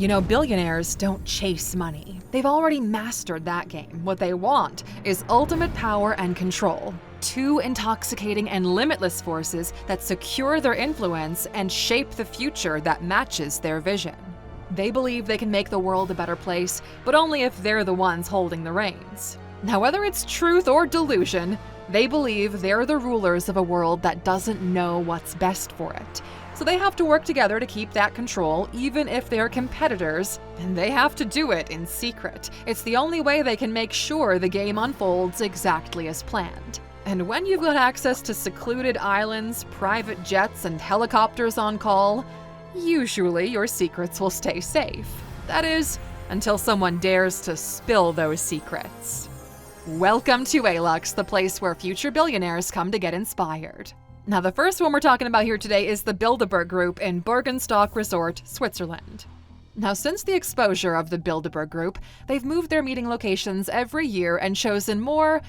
Billionaires don't chase money. They've already mastered that game. What they want is ultimate power and control. Two intoxicating and limitless forces that secure their influence and shape the future that matches their vision. They believe they can make the world a better place, but only if they're the ones holding the reins. Now, whether it's truth or delusion, they believe they're the rulers of a world that doesn't know what's best for it. So they have to work together to keep that control, even if they're competitors, and they have to do it in secret. It's the only way they can make sure the game unfolds exactly as planned. And when you've got access to secluded islands, private jets, and helicopters on call, usually your secrets will stay safe. That is, until someone dares to spill those secrets. Welcome to Alux, the place where future billionaires come to get inspired. Now, the first one we're talking about here today is the Bilderberg Group in Bürgenstock Resort, Switzerland. Now, since the exposure of the Bilderberg Group, they've moved their meeting locations every year and chosen more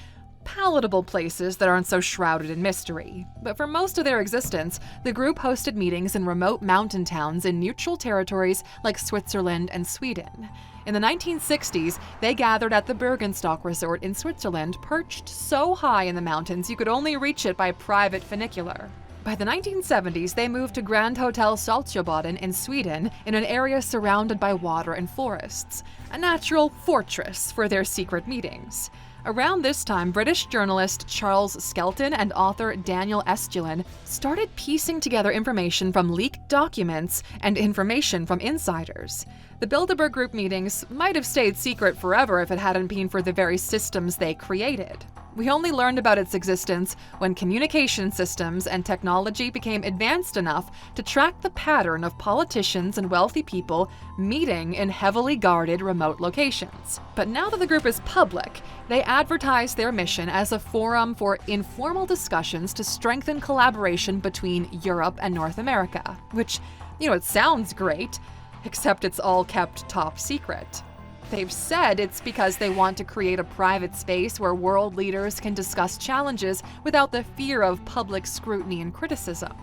palatable places that aren't so shrouded in mystery. But for most of their existence, the group hosted meetings in remote mountain towns in neutral territories like Switzerland and Sweden. In the 1960s, they gathered at the Bürgenstock Resort in Switzerland, perched so high in the mountains you could only reach it by private funicular. By the 1970s, they moved to Grand Hotel Saltsjöbaden in Sweden, in an area surrounded by water and forests, a natural fortress for their secret meetings. Around this time, British journalist Charles Skelton and author Daniel Estulin started piecing together information from leaked documents and information from insiders. The Bilderberg Group meetings might have stayed secret forever if it hadn't been for the very systems they created. We only learned about its existence when communication systems and technology became advanced enough to track the pattern of politicians and wealthy people meeting in heavily guarded remote locations. But now that the group is public, they advertise their mission as a forum for informal discussions to strengthen collaboration between Europe and North America, which, it sounds great, except it's all kept top secret. They've said it's because they want to create a private space where world leaders can discuss challenges without the fear of public scrutiny and criticism.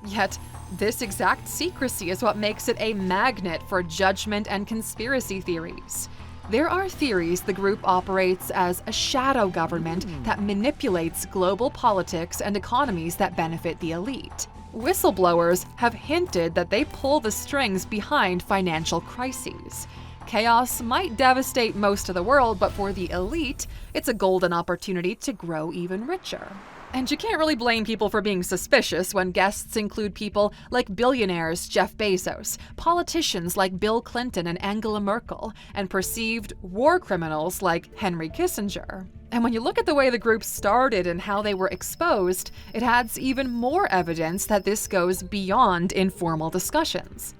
Yet, this exact secrecy is what makes it a magnet for judgment and conspiracy theories. There are theories the group operates as a shadow government that manipulates global politics and economies that benefit the elite. Whistleblowers have hinted that they pull the strings behind financial crises. Chaos might devastate most of the world, but for the elite, it's a golden opportunity to grow even richer. And you can't really blame people for being suspicious when guests include people like billionaires Jeff Bezos, politicians like Bill Clinton and Angela Merkel, and perceived war criminals like Henry Kissinger. And when you look at the way the group started and how they were exposed, it adds even more evidence that this goes beyond informal discussions.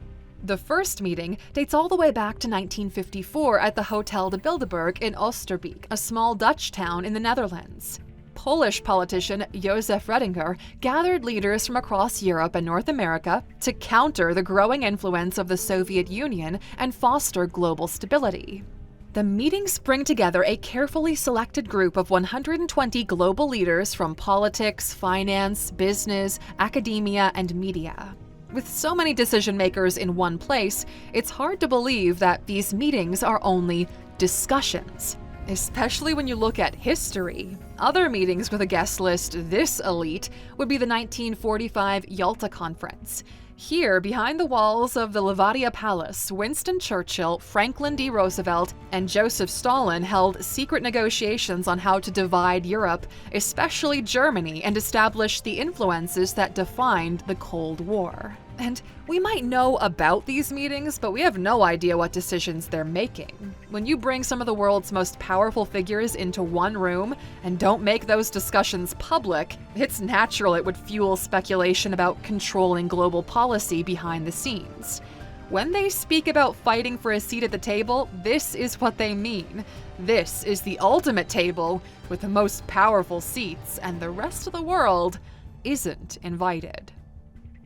The first meeting dates all the way back to 1954 at the Hotel de Bilderberg in Oosterbeek, a small Dutch town in the Netherlands. Polish politician Josef Redinger gathered leaders from across Europe and North America to counter the growing influence of the Soviet Union and foster global stability. The meetings bring together a carefully selected group of 120 global leaders from politics, finance, business, academia, and media. With so many decision-makers in one place, it's hard to believe that these meetings are only discussions, especially when you look at history. Other meetings with a guest list this elite would be the 1945 Yalta Conference. Here, behind the walls of the Levadia Palace, Winston Churchill, Franklin D. Roosevelt, and Joseph Stalin held secret negotiations on how to divide Europe, especially Germany, and establish the influences that defined the Cold War. And we might know about these meetings, but we have no idea what decisions they're making. When you bring some of the world's most powerful figures into one room and don't make those discussions public, it's natural it would fuel speculation about controlling global policy behind the scenes. When they speak about fighting for a seat at the table, this is what they mean. This is the ultimate table with the most powerful seats, and the rest of the world isn't invited.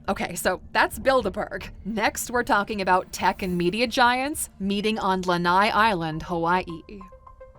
Okay, so that's Bilderberg. Next, we're talking about tech and media giants meeting on Lanai Island, Hawaii.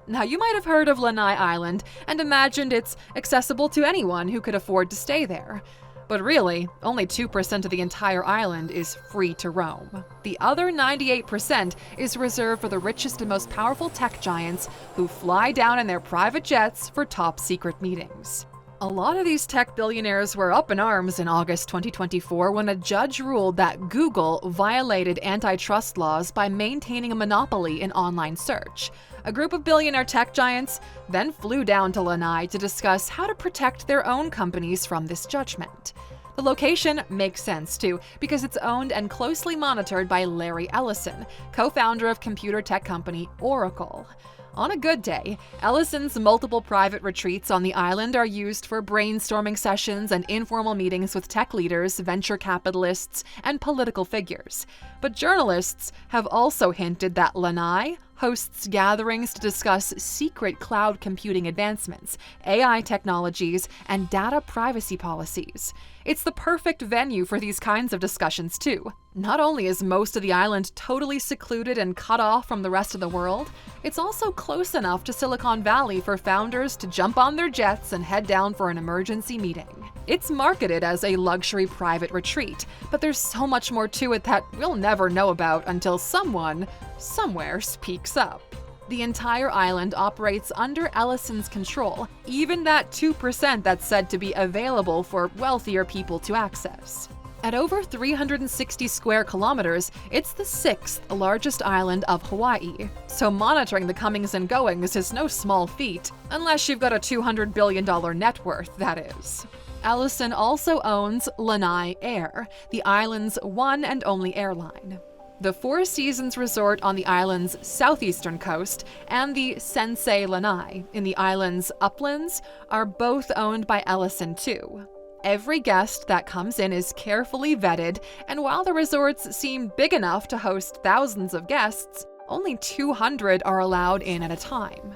Now, you might have heard of Lanai Island and imagined it's accessible to anyone who could afford to stay there. But really, only 2% of the entire island is free to roam. The other 98% is reserved for the richest and most powerful tech giants who fly down in their private jets for top-secret meetings. A lot of these tech billionaires were up in arms in August 2024 when a judge ruled that Google violated antitrust laws by maintaining a monopoly in online search. A group of billionaire tech giants then flew down to Lanai to discuss how to protect their own companies from this judgment. The location makes sense, too, because it's owned and closely monitored by Larry Ellison, co-founder of computer tech company Oracle. On a good day, Ellison's multiple private retreats on the island are used for brainstorming sessions and informal meetings with tech leaders, venture capitalists, and political figures. But journalists have also hinted that Lanai hosts gatherings to discuss secret cloud computing advancements, AI technologies, and data privacy policies. It's the perfect venue for these kinds of discussions, too. Not only is most of the island totally secluded and cut off from the rest of the world, it's also close enough to Silicon Valley for founders to jump on their jets and head down for an emergency meeting. It's marketed as a luxury private retreat, but there's so much more to it that we'll never know about until someone, somewhere, speaks up. The entire island operates under Ellison's control, even that 2% that's said to be available for wealthier people to access. At over 360 square kilometers, it's the 6th largest island of Hawaii, so monitoring the comings and goings is no small feat, unless you've got a $200 billion net worth, that is. Ellison also owns Lanai Air, the island's one and only airline. The Four Seasons Resort on the island's southeastern coast and the Sensei Lanai in the island's uplands are both owned by Ellison too. Every guest that comes in is carefully vetted, and while the resorts seem big enough to host thousands of guests, only 200 are allowed in at a time.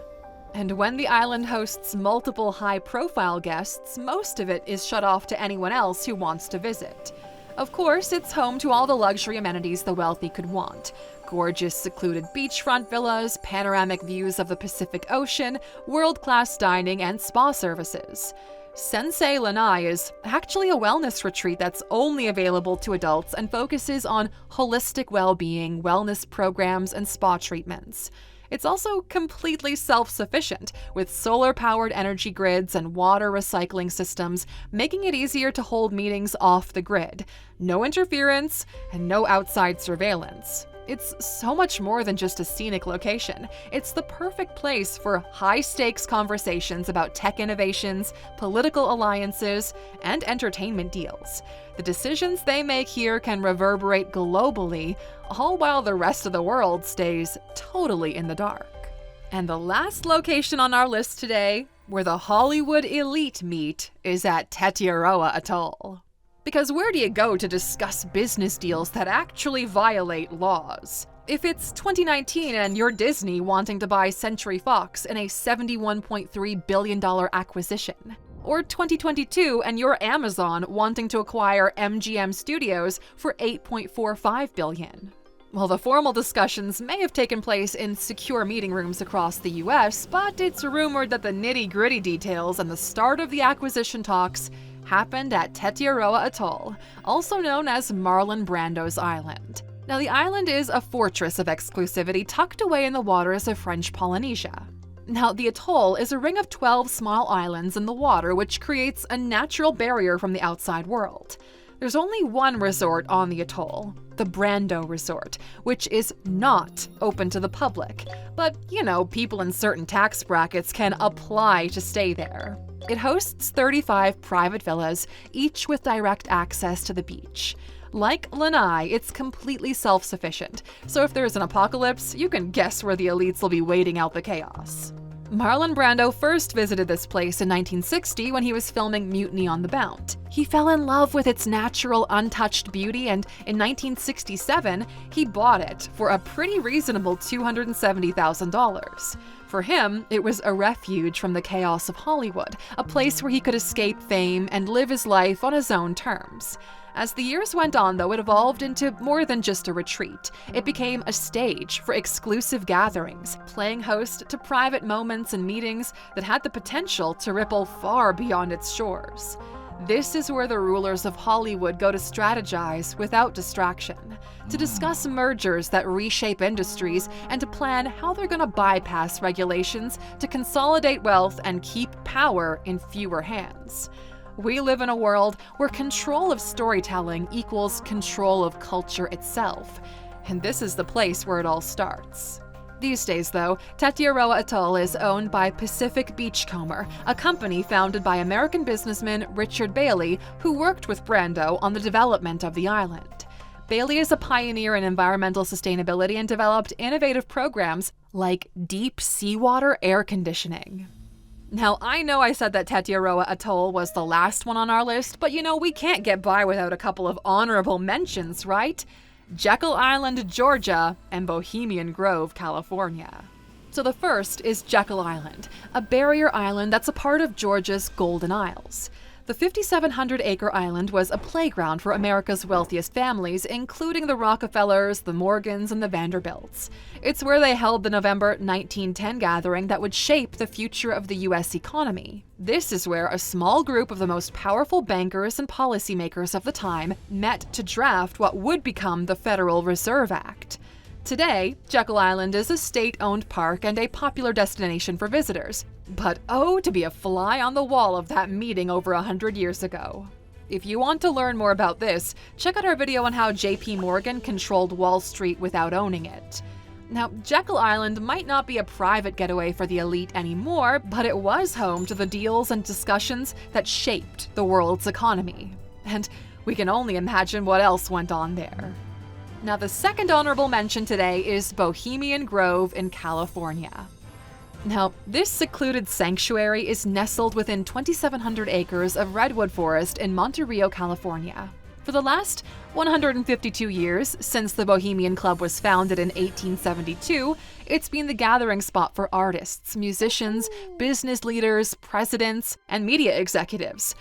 And when the island hosts multiple high-profile guests, most of it is shut off to anyone else who wants to visit. Of course, it's home to all the luxury amenities the wealthy could want. Gorgeous secluded beachfront villas, panoramic views of the Pacific Ocean, world-class dining, and spa services. Sensei Lanai is actually a wellness retreat that's only available to adults and focuses on holistic well-being, wellness programs, and spa treatments. It's also completely self-sufficient, with solar-powered energy grids and water recycling systems, making it easier to hold meetings off the grid. No interference and no outside surveillance. It's so much more than just a scenic location. It's the perfect place for high-stakes conversations about tech innovations, political alliances, and entertainment deals. The decisions they make here can reverberate globally, all while the rest of the world stays totally in the dark. And the last location on our list today, where the Hollywood elite meet, is at Tetiaroa Atoll. Because where do you go to discuss business deals that actually violate laws? If it's 2019 and you're Disney wanting to buy Century Fox in a $71.3 billion acquisition, or 2022 and you're Amazon wanting to acquire MGM Studios for $8.45 billion. Well, the formal discussions may have taken place in secure meeting rooms across the US, but it's rumored that the nitty-gritty details and the start of the acquisition talks happened at Tetiaroa Atoll, also known as Marlon Brando's Island. Now, the island is a fortress of exclusivity tucked away in the waters of French Polynesia. Now, the atoll is a ring of 12 small islands in the water, which creates a natural barrier from the outside world. There's only one resort on the atoll, the Brando Resort, which is not open to the public. But, people in certain tax brackets can apply to stay there. It hosts 35 private villas, each with direct access to the beach. Like Lanai, it's completely self-sufficient, so if there's an apocalypse, you can guess where the elites will be waiting out the chaos. Marlon Brando first visited this place in 1960 when he was filming Mutiny on the Bounty. He fell in love with its natural, untouched beauty, and in 1967, he bought it for a pretty reasonable $270,000. For him, it was a refuge from the chaos of Hollywood, a place where he could escape fame and live his life on his own terms. As the years went on, though, it evolved into more than just a retreat. It became a stage for exclusive gatherings, playing host to private moments and meetings that had the potential to ripple far beyond its shores. This is where the rulers of Hollywood go to strategize without distraction, to discuss mergers that reshape industries, and to plan how they're going to bypass regulations to consolidate wealth and keep power in fewer hands. We live in a world where control of storytelling equals control of culture itself, and this is the place where it all starts. These days, though, Tetiaroa Atoll is owned by Pacific Beachcomber, a company founded by American businessman Richard Bailey, who worked with Brando on the development of the island. Bailey is a pioneer in environmental sustainability and developed innovative programs like deep seawater air conditioning. Now, I know I said that Tetiaroa Atoll was the last one on our list, but we can't get by without a couple of honorable mentions, right? Jekyll Island, Georgia, and Bohemian Grove, California. So the first is Jekyll Island, a barrier island that's a part of Georgia's Golden Isles. The 5,700-acre island was a playground for America's wealthiest families, including the Rockefellers, the Morgans, and the Vanderbilts. It's where they held the November 1910 gathering that would shape the future of the U.S. economy. This is where a small group of the most powerful bankers and policymakers of the time met to draft what would become the Federal Reserve Act. Today, Jekyll Island is a state-owned park and a popular destination for visitors. But oh, to be a fly on the wall of that meeting over 100 years ago. If you want to learn more about this, check out our video on how J.P. Morgan controlled Wall Street without owning it. Now, Jekyll Island might not be a private getaway for the elite anymore, but it was home to the deals and discussions that shaped the world's economy. And we can only imagine what else went on there. Now, the second honorable mention today is Bohemian Grove in California. Now, this secluded sanctuary is nestled within 2,700 acres of redwood forest in Monte Rio, California. For the last 152 years, since the Bohemian Club was founded in 1872, it's been the gathering spot for artists, musicians, business leaders, presidents, and media executives.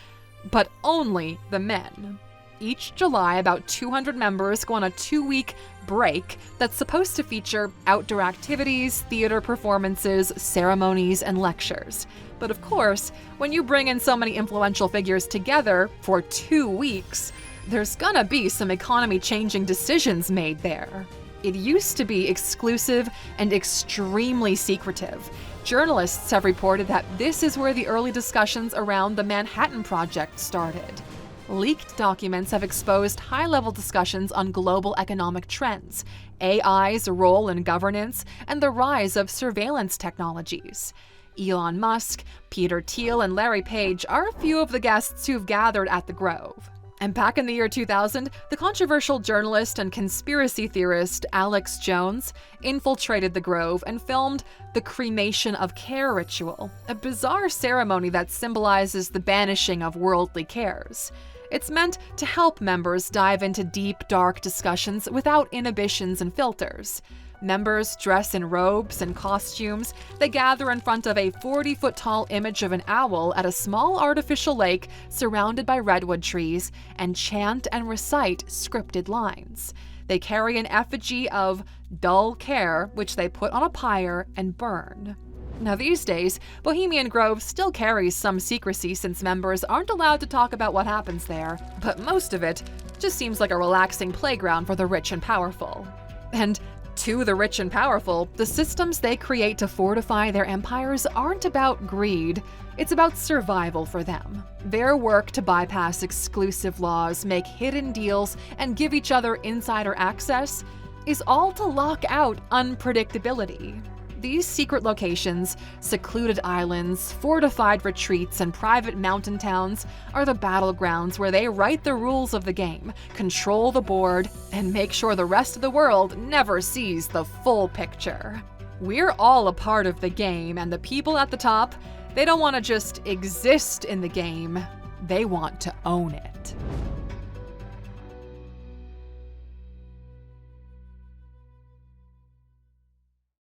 But only the men. Each July, about 200 members go on a 2-week break that's supposed to feature outdoor activities, theater performances, ceremonies, and lectures. But of course, when you bring in so many influential figures together for 2 weeks, there's gonna be some economy-changing decisions made there. It used to be exclusive and extremely secretive. Journalists have reported that this is where the early discussions around the Manhattan Project started. Leaked documents have exposed high-level discussions on global economic trends, AI's role in governance, and the rise of surveillance technologies. Elon Musk, Peter Thiel, and Larry Page are a few of the guests who've gathered at the Grove. And back in the year 2000, the controversial journalist and conspiracy theorist Alux Jones infiltrated the Grove and filmed the cremation of care ritual, a bizarre ceremony that symbolizes the banishing of worldly cares. It's meant to help members dive into deep, dark discussions without inhibitions and filters. Members dress in robes and costumes. They gather in front of a 40-foot-tall image of an owl at a small artificial lake surrounded by redwood trees and chant and recite scripted lines. They carry an effigy of dull care, which they put on a pyre and burn. Now these days, Bohemian Grove still carries some secrecy since members aren't allowed to talk about what happens there, but most of it just seems like a relaxing playground for the rich and powerful. And to the rich and powerful, the systems they create to fortify their empires aren't about greed, it's about survival for them. Their work to bypass exclusive laws, make hidden deals, and give each other insider access is all to lock out unpredictability. These secret locations, secluded islands, fortified retreats, and private mountain towns are the battlegrounds where they write the rules of the game, control the board, and make sure the rest of the world never sees the full picture. We're all a part of the game, and the people at the top, they don't want to just exist in the game, they want to own it.